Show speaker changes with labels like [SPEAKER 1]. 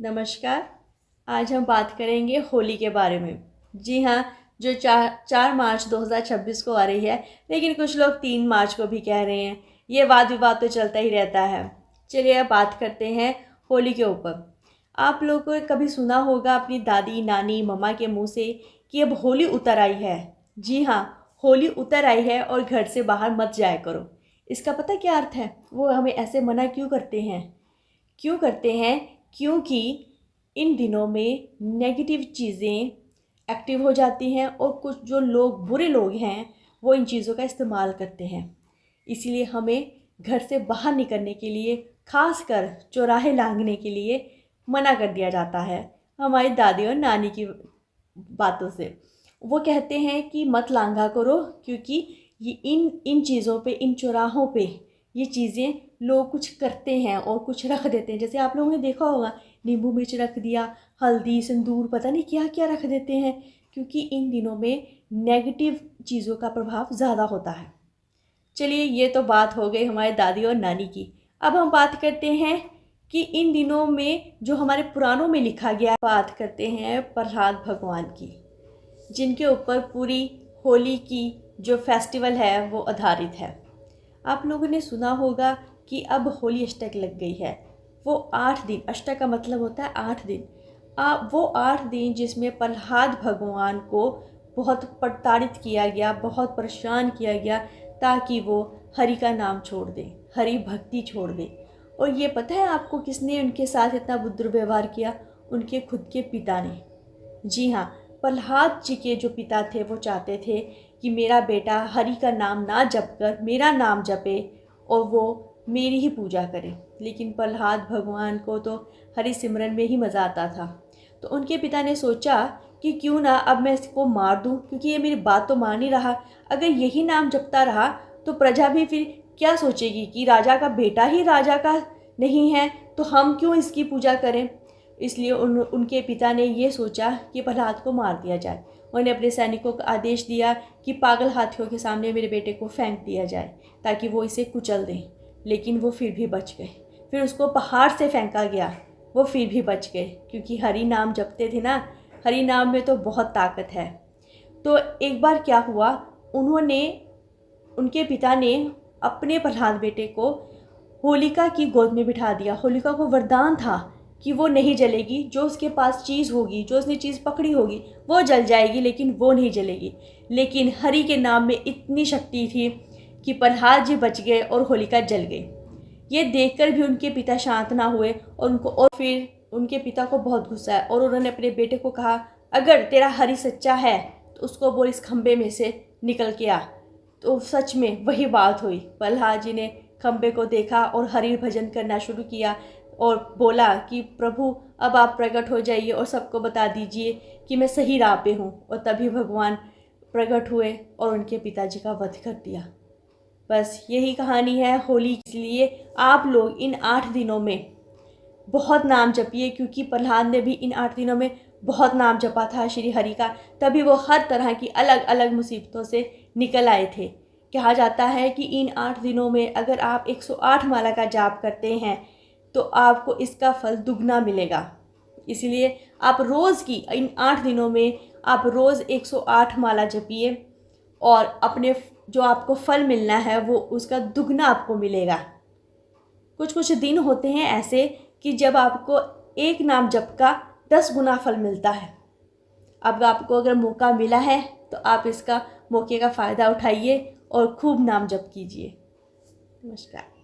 [SPEAKER 1] नमस्कार। आज हम बात करेंगे होली के बारे में। जी हाँ, जो 4 मार्च 2026 को आ रही है, लेकिन कुछ लोग 3 मार्च को भी कह रहे हैं। ये वाद विवाद तो चलता ही रहता है। चलिए अब बात करते हैं होली के ऊपर। आप लोगों को कभी सुना होगा अपनी दादी नानी मम्मा के मुंह से कि अब होली उतर आई है। जी हाँ, होली उतर आई है और घर से बाहर मत जाया करो। इसका पता क्या अर्थ है? वो हमें ऐसे मना क्यों करते हैं? क्यों करते हैं? क्योंकि इन दिनों में नेगेटिव चीज़ें एक्टिव हो जाती हैं और कुछ जो लोग बुरे लोग हैं वो इन चीज़ों का इस्तेमाल करते हैं। इसीलिए हमें घर से बाहर निकलने के लिए, खासकर चौराहे लांघने के लिए मना कर दिया जाता है हमारी दादी और नानी की बातों से। वो कहते हैं कि मत लांघा करो, क्योंकि ये इन चीज़ों पे, इन चौराहों पे ये चीज़ें लोग कुछ करते हैं और कुछ रख देते हैं। जैसे आप लोगों ने देखा होगा, नींबू मिर्च रख दिया, हल्दी सिंदूर, पता नहीं क्या क्या रख देते हैं, क्योंकि इन दिनों में नेगेटिव चीज़ों का प्रभाव ज़्यादा होता है। चलिए, ये तो बात हो गई हमारे दादी और नानी की। अब हम बात करते हैं कि इन दिनों में जो हमारे पुराणों में लिखा गया, बात करते हैं प्रहलाद भगवान की, जिनके ऊपर पूरी होली की जो फेस्टिवल है वो आधारित है। आप लोगों ने सुना होगा कि अब होली अष्टक लग गई है। वो 8 दिन, अष्टक का मतलब होता है 8 दिन। वो 8 दिन जिसमें प्रहलाद भगवान को बहुत प्रताड़ित किया गया, बहुत परेशान किया गया, ताकि वो हरि का नाम छोड़ दें, हरि भक्ति छोड़ दें। और ये पता है आपको किसने उनके साथ इतना दुर्व्यवहार किया? उनके खुद के पिता ने। जी हाँ, प्रहलाद जी के जो पिता थे वो चाहते थे कि मेरा बेटा हरि का नाम ना जप कर मेरा नाम जपे और वो मेरी ही पूजा करे। लेकिन प्रहलाद भगवान को तो हरि सिमरन में ही मज़ा आता था। तो उनके पिता ने सोचा कि क्यों ना अब मैं इसको मार दूं, क्योंकि ये मेरी बात तो मान ही रहा। अगर यही नाम जपता रहा तो प्रजा भी फिर क्या सोचेगी कि राजा का बेटा ही राजा का नहीं है, तो हम क्यों इसकी पूजा करें। इसलिए उनके पिता ने ये सोचा कि प्रहलाद को मार दिया जाए। उन्होंने अपने सैनिकों को आदेश दिया कि पागल हाथियों के सामने मेरे बेटे को फेंक दिया जाए ताकि वो इसे कुचल दें। लेकिन वो फिर भी बच गए। फिर उसको पहाड़ से फेंका गया, वो फिर भी बच गए, क्योंकि हरि नाम जपते थे ना। हरि नाम में तो बहुत ताकत है। तो एक बार क्या हुआ, उनके पिता ने अपने प्रहलाद बेटे को होलिका की गोद में बिठा दिया। होलिका को वरदान था कि वो नहीं जलेगी, जो उसके पास चीज़ होगी, जो उसने चीज़ पकड़ी होगी वो जल जाएगी, लेकिन वो नहीं जलेगी। लेकिन हरि के नाम में इतनी शक्ति थी कि प्रहलाद जी बच गए और होलिका जल गई। ये देखकर भी उनके पिता शांत ना हुए और फिर उनके पिता को बहुत गुस्सा है और उन्होंने अपने बेटे को कहा, अगर तेरा हरि सच्चा है तो उसको बोल इस खंबे में से निकल के आ। तो सच में वही बात हुई। प्रहलाद जी ने खंबे को देखा और हरि भजन करना शुरू किया और बोला कि प्रभु अब आप प्रकट हो जाइए और सबको बता दीजिए कि मैं सही राह पे हूँ। और तभी भगवान प्रकट हुए और उनके पिताजी का वध कर दिया। बस यही कहानी है होली। इसलिए आप लोग इन 8 दिनों में बहुत नाम जपिए, क्योंकि प्रहलाद ने भी इन 8 दिनों में बहुत नाम जपा था श्री हरि का, तभी वो हर तरह की अलग अलग मुसीबतों से निकल आए थे। कहा जाता है कि इन 8 दिनों में अगर आप 108 माला का जाप करते हैं तो आपको इसका फल दुगना मिलेगा। इसलिए आप रोज़ की इन 8 दिनों में आप रोज़ 108 माला जपिए और अपने जो आपको फल मिलना है वो उसका दुगना आपको मिलेगा। कुछ कुछ दिन होते हैं ऐसे कि जब आपको एक नाम जप का 10 गुना फल मिलता है। अब आपको अगर मौका मिला है तो आप इसका मौके का फ़ायदा उठाइए और खूब नाम जप कीजिए। नमस्कार।